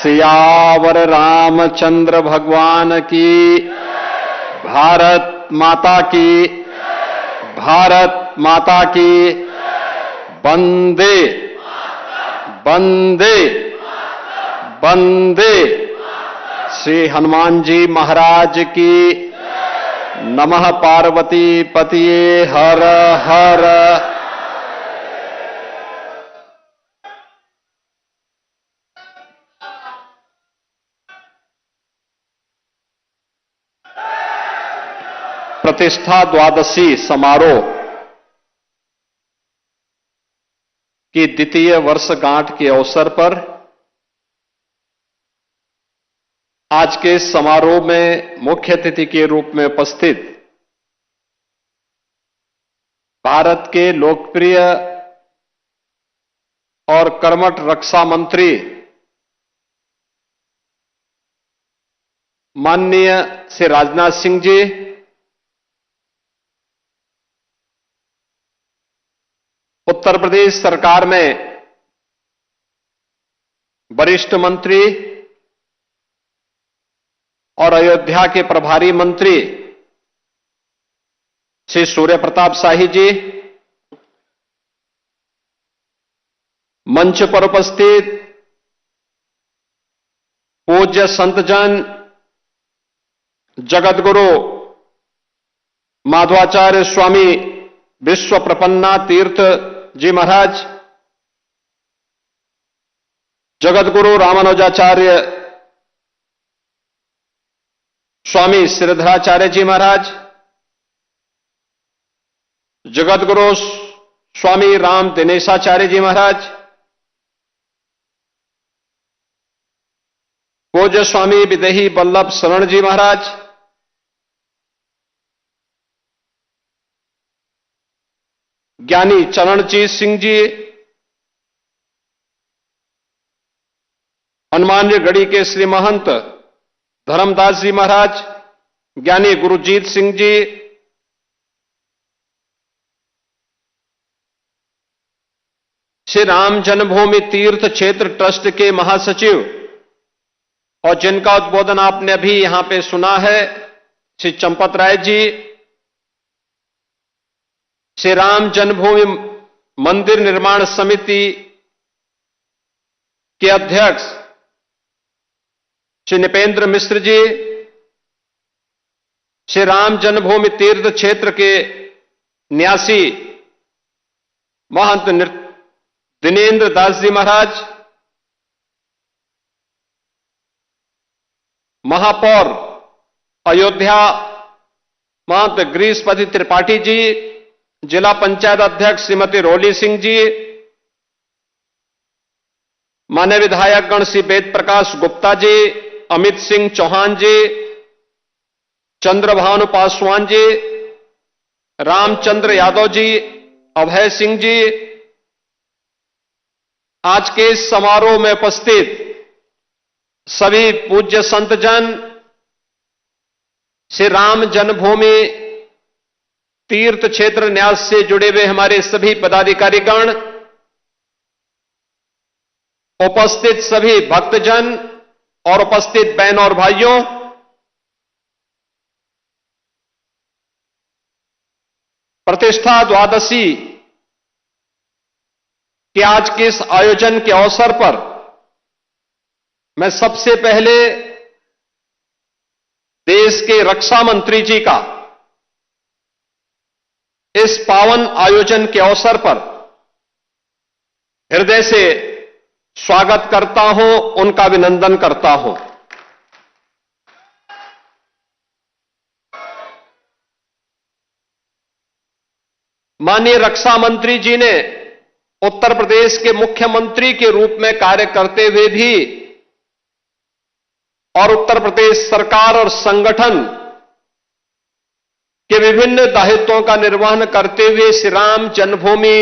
सियावर रामचंद्र भगवान की। भारत माता की। भारत माता की। वंदे वंदे वंदे। श्री हनुमान जी महाराज की। नमः पार्वती पतिये हर हर। प्रतिष्ठा द्वादशी समारोह की द्वितीय वर्षगांठ के अवसर पर आज के समारोह में मुख्य अतिथि के रूप में उपस्थित भारत के लोकप्रिय और कर्मठ रक्षा मंत्री माननीय श्री राजनाथ सिंह जी, उत्तर प्रदेश सरकार में वरिष्ठ मंत्री और अयोध्या के प्रभारी मंत्री श्री सूर्य प्रताप शाही जी, मंच पर उपस्थित पूज्य संतजन, जगतगुरु माधवाचार्य स्वामी विश्व प्रपन्ना तीर्थ जी महाराज, जगतगुरु रामानुजाचार्य स्वामी श्रीधराचार्य जी महाराज, जगतगुरु स्वामी राम दिनेशाचार्य जी महाराज, पूज्य स्वामी विदेही वल्लभ शरण जी महाराज, ज्ञानी चरणजीत सिंह जी, हनुमानगढ़ी के श्री महंत धर्मदास जी महाराज, ज्ञानी गुरुजीत सिंह जी, श्री राम जन्मभूमि तीर्थ क्षेत्र ट्रस्ट के महासचिव और जिनका उद्बोधन आपने अभी यहां पे सुना है, श्री चंपत राय जी, श्री राम जन्मभूमि मंदिर निर्माण समिति के अध्यक्ष श्री निपेंद्र मिश्र जी, श्री राम जन्मभूमि तीर्थ क्षेत्र के न्यासी महंत दिनेन्द्र दास जी महाराज, महापौर अयोध्या महंत गिरीशपति त्रिपाठी जी, जिला पंचायत अध्यक्ष श्रीमती रोली सिंह जी, मान्य विधायक गण श्री वेद प्रकाश गुप्ता जी, अमित सिंह चौहान जी, चंद्रभानु पासवान जी, रामचंद्र यादव जी, अभय सिंह जी, आज के इस समारोह में उपस्थित सभी पूज्य संतजन, श्री राम जन्मभूमि तीर्थ क्षेत्र न्यास से जुड़े हुए हमारे सभी पदाधिकारीगण, उपस्थित सभी भक्तजन और उपस्थित बहन और भाइयों, प्रतिष्ठा द्वादशी के आज के इस आयोजन के अवसर पर मैं सबसे पहले देश के रक्षा मंत्री जी का इस पावन आयोजन के अवसर पर हृदय से स्वागत करता हूं, उनका अभिनंदन करता हूं। माननीय रक्षा मंत्री जी ने उत्तर प्रदेश के मुख्यमंत्री के रूप में कार्य करते हुए भी और उत्तर प्रदेश सरकार और संगठन के विभिन्न दायित्वों का निर्वहन करते हुए श्री राम जन्मभूमि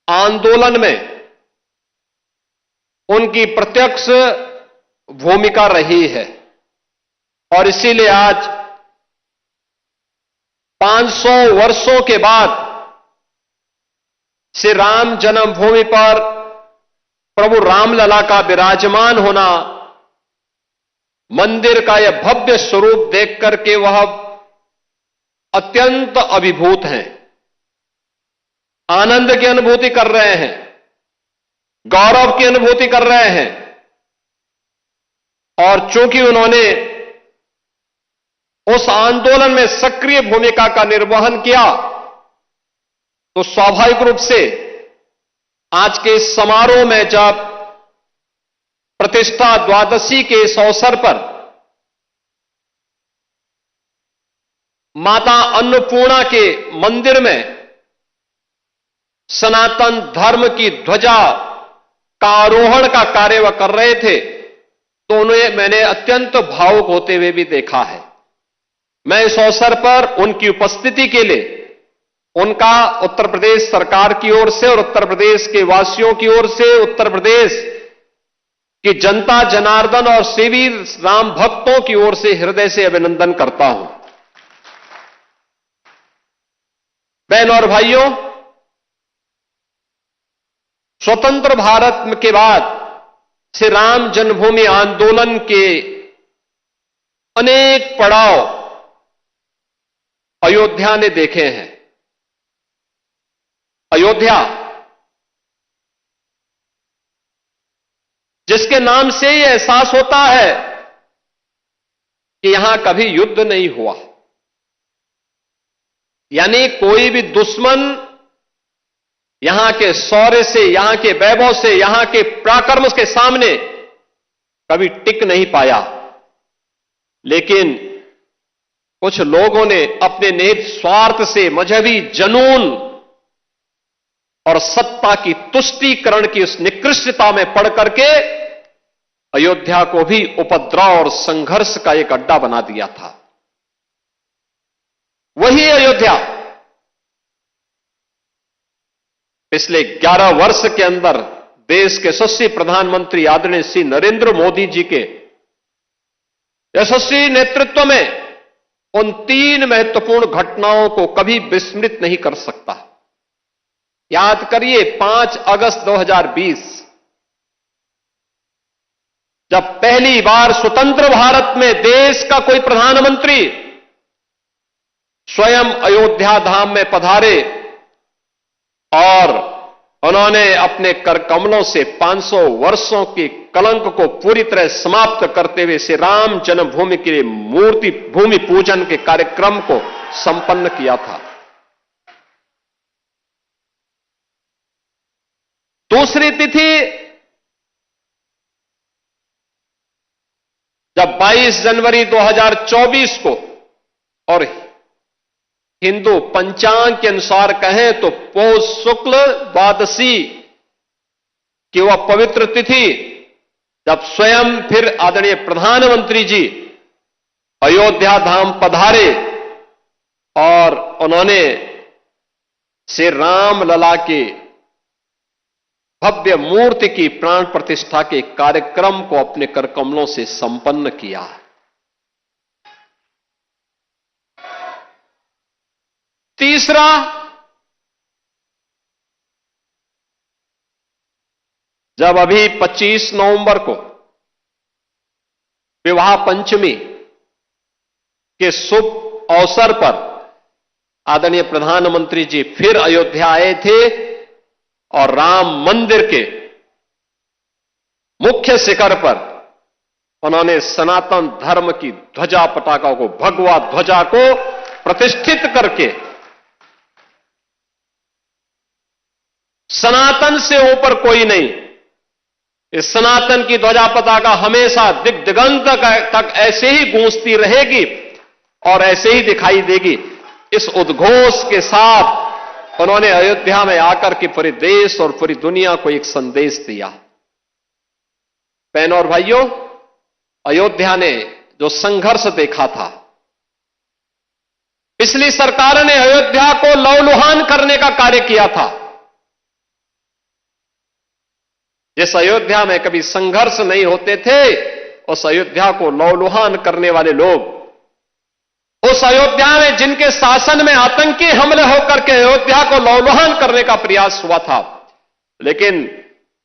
आंदोलन में उनकी प्रत्यक्ष भूमिका रही है और इसीलिए आज 500 वर्षों के बाद श्री राम जन्मभूमि पर प्रभु रामलला का विराजमान होना, मंदिर का यह भव्य स्वरूप देख करके वह अत्यंत अभिभूत हैं, आनंद की अनुभूति कर रहे हैं, गौरव की अनुभूति कर रहे हैं। और चूंकि उन्होंने उस आंदोलन में सक्रिय भूमिका का निर्वहन किया, तो स्वाभाविक रूप से आज के इस समारोह में जब प्रतिष्ठा द्वादशी के इस अवसर पर माता अन्नपूर्णा के मंदिर में सनातन धर्म की ध्वजा का आरोहण का कार्य वह कर रहे थे, तो उन्हें मैंने अत्यंत भावुक होते हुए भी देखा है। मैं इस अवसर पर उनकी उपस्थिति के लिए उनका उत्तर प्रदेश सरकार की ओर से और उत्तर प्रदेश के वासियों की ओर से, उत्तर प्रदेश की जनता जनार्दन और सेवी राम भक्तों की ओर से हृदय से अभिनंदन करता हूं। बहन और भाइयों, स्वतंत्र भारत के बाद श्री राम जन्मभूमि आंदोलन के अनेक पड़ाव अयोध्या ने देखे हैं। अयोध्या जिसके नाम से यह एहसास होता है कि यहां कभी युद्ध नहीं हुआ, यानी कोई भी दुश्मन यहां के शौर्य से, यहां के वैभव से, यहां के पराक्रम के सामने कभी टिक नहीं पाया। लेकिन कुछ लोगों ने अपने निहित स्वार्थ से, मजहबी जनून और सत्ता की तुष्टीकरण की उस निकृष्टता में पड़ करके अयोध्या को भी उपद्रव और संघर्ष का एक अड्डा बना दिया था। वही अयोध्या पिछले 11 वर्ष के अंदर देश के यशस्वी प्रधानमंत्री आदरणीय श्री नरेंद्र मोदी जी के यशस्वी नेतृत्व में उन 3 महत्वपूर्ण घटनाओं को कभी विस्मृत नहीं कर सकता। याद करिए, 5 अगस्त 2020 जब पहली बार स्वतंत्र भारत में देश का कोई प्रधानमंत्री स्वयं अयोध्या धाम में पधारे और उन्होंने अपने करकमलों से 500 वर्षों के कलंक को पूरी तरह समाप्त करते हुए श्री राम जन्मभूमि के लिए मूर्ति भूमि पूजन के कार्यक्रम को संपन्न किया था। दूसरी तिथि जब 22 जनवरी 2024 को, और हिंदू पंचांग के अनुसार कहें तो पौष शुक्ल द्वादशी की वह पवित्र तिथि, जब स्वयं फिर आदरणीय प्रधानमंत्री जी अयोध्या धाम पधारे और उन्होंने श्री राम लला के भव्य मूर्ति की प्राण प्रतिष्ठा के कार्यक्रम को अपने करकमलों से संपन्न किया। तीसरा, जब अभी 25 नवंबर को विवाह पंचमी के शुभ अवसर पर आदरणीय प्रधानमंत्री जी फिर अयोध्या आए थे और राम मंदिर के मुख्य शिखर पर उन्होंने सनातन धर्म की ध्वजा पताका को, भगवा ध्वजा को प्रतिष्ठित करके सनातन से ऊपर कोई नहीं, इस सनातन की ध्वजा पताका हमेशा दिग दिगंत तक ऐसे ही गूंजती रहेगी और ऐसे ही दिखाई देगी। इस उद्घोष के साथ उन्होंने अयोध्या में आकर के पूरे देश और पूरी दुनिया को एक संदेश दिया। बहनों और भाइयों, अयोध्या ने जो संघर्ष देखा था, पिछली सरकार ने अयोध्या को लहूलुहान करने का कार्य किया था। जिस अयोध्या में कभी संघर्ष नहीं होते थे, उस अयोध्या को लहूलुहान करने वाले लोग, उस अयोध्या में जिनके शासन में आतंकी हमले होकर के अयोध्या को लहूलुहान करने का प्रयास हुआ था, लेकिन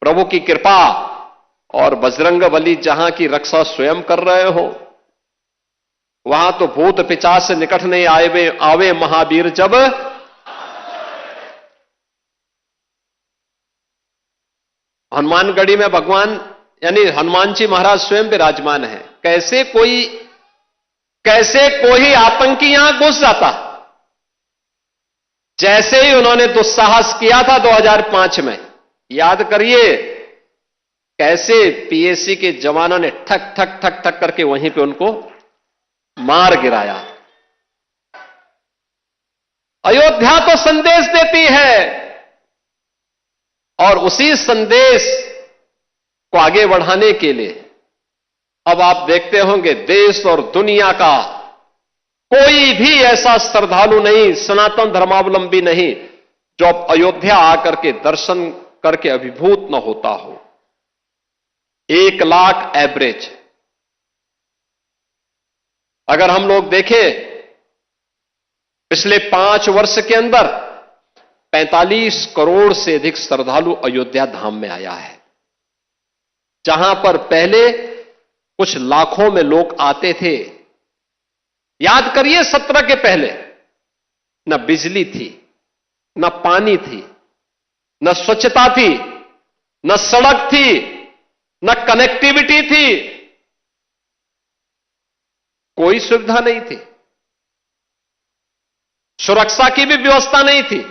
प्रभु की कृपा और बजरंगबली जहां की रक्षा स्वयं कर रहे हो, वहां तो भूत पिशाच से निकट नहीं आवे महावीर जब। हनुमानगढ़ी में भगवान यानी हनुमान जी महाराज स्वयं विराजमान है। कैसे कोई आतंकी यहां घुस जाता, जैसे ही उन्होंने दुस्साहस किया था 2005 में, याद करिए कैसे पीएसी के जवानों ने ठक ठक ठक ठक करके वहीं पे उनको मार गिराया। अयोध्या तो संदेश देती है और उसी संदेश को आगे बढ़ाने के लिए अब आप देखते होंगे देश और दुनिया का कोई भी ऐसा श्रद्धालु नहीं, सनातन धर्मावलंबी नहीं, जो अब अयोध्या आकर के दर्शन करके अभिभूत न होता हो। 1 लाख एवरेज अगर हम लोग देखें पिछले 5 वर्ष के अंदर 45 करोड़ से अधिक श्रद्धालु अयोध्या धाम में आया है। जहां पर पहले कुछ लाखों में लोग आते थे। याद करिए 17 के पहले न बिजली थी, न पानी थी, न स्वच्छता थी, न सड़क थी, न कनेक्टिविटी थी, कोई सुविधा नहीं थी, सुरक्षा की भी व्यवस्था नहीं थी,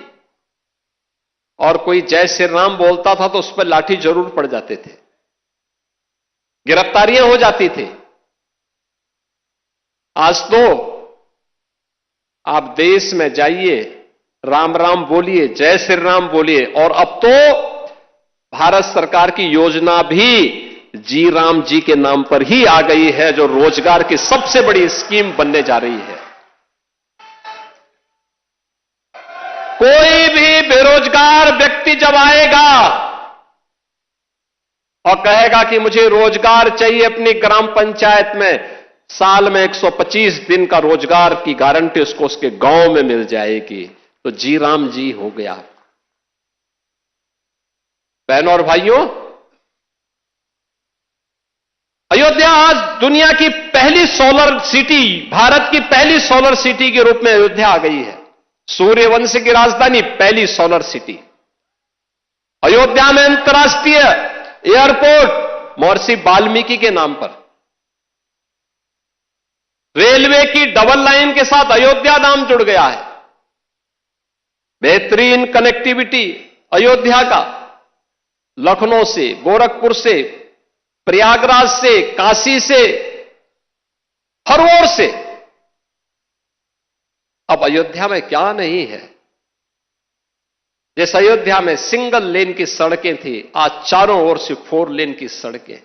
और कोई जय श्री राम बोलता था तो उस पर लाठी जरूर पड़ जाते थे, गिरफ्तारियां हो जाती थी। आज तो आप देश में जाइए, राम राम बोलिए, जय श्री राम बोलिए, और अब तो भारत सरकार की योजना भी जी राम जी के नाम पर ही आ गई है, जो रोजगार की सबसे बड़ी स्कीम बनने जा रही है। कोई भी बेरोजगार व्यक्ति जब आएगा और कहेगा कि मुझे रोजगार चाहिए अपनी ग्राम पंचायत में, साल में 125 दिन का रोजगार की गारंटी उसको उसके गांव में मिल जाएगी, तो जी राम जी हो गया। बहनों और भाइयों, अयोध्या आज दुनिया की पहली सोलर सिटी, भारत की पहली सोलर सिटी के रूप में अयोध्या आ गई है। सूर्यवंश की राजधानी, पहली सोलर सिटी। अयोध्या में अंतर्राष्ट्रीय एयरपोर्ट महर्षि वाल्मीकि के नाम पर। रेलवे की डबल लाइन के साथ अयोध्या नाम जुड़ गया है। बेहतरीन कनेक्टिविटी अयोध्या का, लखनऊ से, गोरखपुर से, प्रयागराज से, काशी से, हर ओर से। अब अयोध्या में क्या नहीं है। जिस अयोध्या में सिंगल लेन की सड़कें थी, आज चारों ओर से 4 लेन की सड़कें।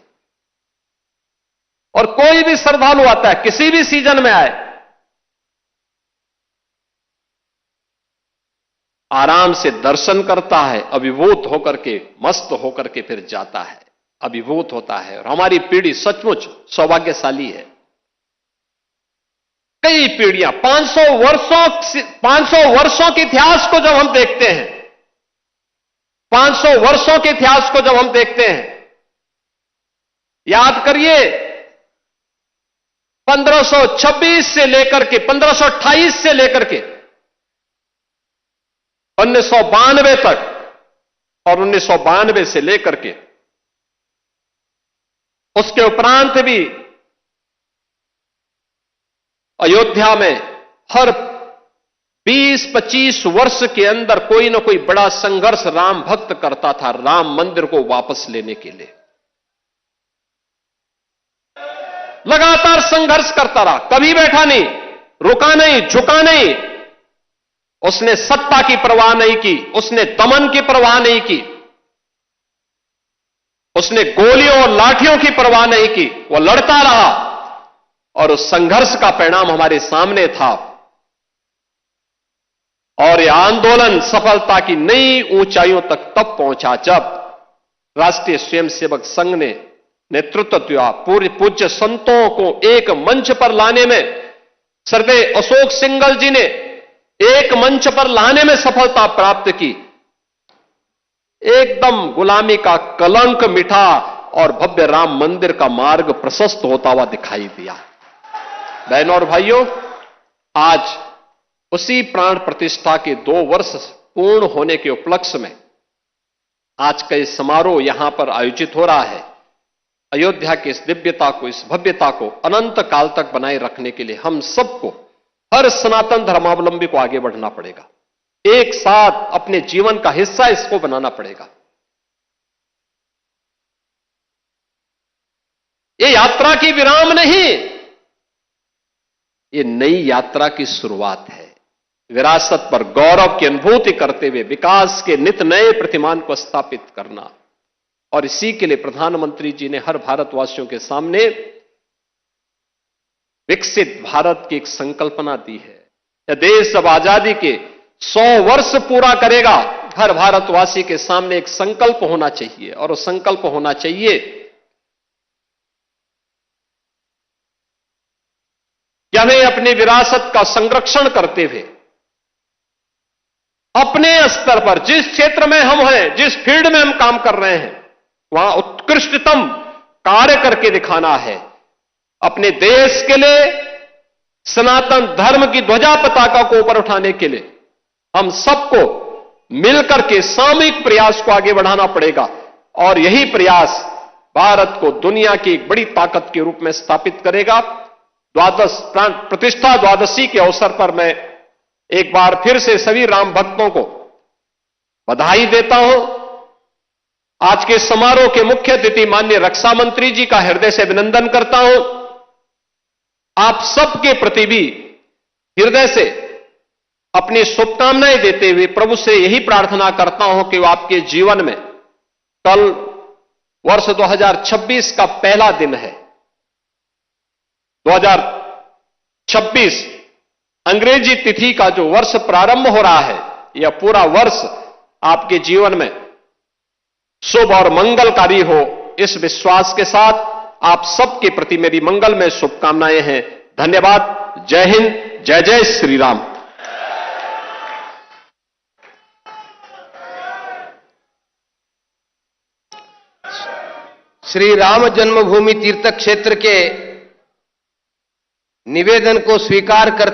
और कोई भी श्रद्धालु आता है, किसी भी सीजन में आए, आराम से दर्शन करता है, अभिभूत होकर के, मस्त होकर के फिर जाता है, अभिभूत होता है। और हमारी पीढ़ी सचमुच सौभाग्यशाली है। कई पीढ़ियां, 500 वर्षों के इतिहास को जब हम देखते हैं, 500 वर्षों के इतिहास को जब हम देखते हैं, याद करिए 1526 से लेकर के 1528 से लेकर के 1992 तक, और 1992 से लेकर के उसके उपरांत भी अयोध्या में हर 20-25 वर्ष के अंदर कोई ना कोई बड़ा संघर्ष राम भक्त करता था, राम मंदिर को वापस लेने के लिए। लगातार संघर्ष करता रहा, कभी बैठा नहीं, रुका नहीं, झुका नहीं। उसने सत्ता की परवाह नहीं की, उसने दमन की परवाह नहीं की, उसने गोलियों और लाठियों की परवाह नहीं की। वो लड़ता रहा और उस संघर्ष का परिणाम हमारे सामने था। और यह आंदोलन सफलता की नई ऊंचाइयों तक तब पहुंचा जब राष्ट्रीय स्वयंसेवक संघ ने नेतृत्व दिया। पूरे पूज्य संतों को एक मंच पर लाने में, सर्वे अशोक सिंघल जी ने एक मंच पर लाने में सफलता प्राप्त की। एकदम गुलामी का कलंक मिटा और भव्य राम मंदिर का मार्ग प्रशस्त होता हुआ दिखाई दिया। बहनों और भाइयों, आज उसी प्राण प्रतिष्ठा के 2 वर्ष पूर्ण होने के उपलक्ष्य में आज का इस समारोह यहां पर आयोजित हो रहा है। अयोध्या की इस दिव्यता को, इस भव्यता को अनंत काल तक बनाए रखने के लिए हम सबको, हर सनातन धर्मावलंबी को आगे बढ़ना पड़ेगा। एक साथ अपने जीवन का हिस्सा इसको बनाना पड़ेगा। ये यात्रा की विराम नहीं, ये नई यात्रा की शुरुआत है। विरासत पर गौरव की अनुभूति करते हुए विकास के नित नए प्रतिमान को स्थापित करना, और इसी के लिए प्रधानमंत्री जी ने हर भारतवासियों के सामने विकसित भारत की एक संकल्पना दी है। यह देश जब आजादी के 100 वर्ष पूरा करेगा, हर भारतवासी के सामने एक संकल्प होना चाहिए, और वो संकल्प होना चाहिए कि हमें अपनी विरासत का संरक्षण करते हुए अपने स्तर पर, जिस क्षेत्र में हम हैं, जिस फील्ड में हम काम कर रहे हैं, वहां उत्कृष्टतम कार्य करके दिखाना है। अपने देश के लिए, सनातन धर्म की ध्वजा पताका को ऊपर उठाने के लिए हम सबको मिलकर के सामूहिक प्रयास को आगे बढ़ाना पड़ेगा, और यही प्रयास भारत को दुनिया की एक बड़ी ताकत के रूप में स्थापित करेगा। प्राण प्रतिष्ठा द्वादशी के अवसर पर मैं एक बार फिर से सभी राम भक्तों को बधाई देता हूं। आज के समारोह के मुख्य अतिथि माननीय रक्षा मंत्री जी का हृदय से अभिनंदन करता हूं। आप सबके प्रति भी हृदय से अपनी शुभकामनाएं देते हुए प्रभु से यही प्रार्थना करता हूं कि वो आपके जीवन में, कल वर्ष 2026 का पहला दिन है। 2026 अंग्रेजी तिथि का जो वर्ष प्रारंभ हो रहा है, यह पूरा वर्ष आपके जीवन में शुभ और मंगलकारी हो, इस विश्वास के साथ आप सबके प्रति मेरी मंगलमय शुभकामनाएं हैं। धन्यवाद। जय हिंद, जय जय श्री राम। श्री राम जन्मभूमि तीर्थ क्षेत्र के निवेदन को स्वीकार करते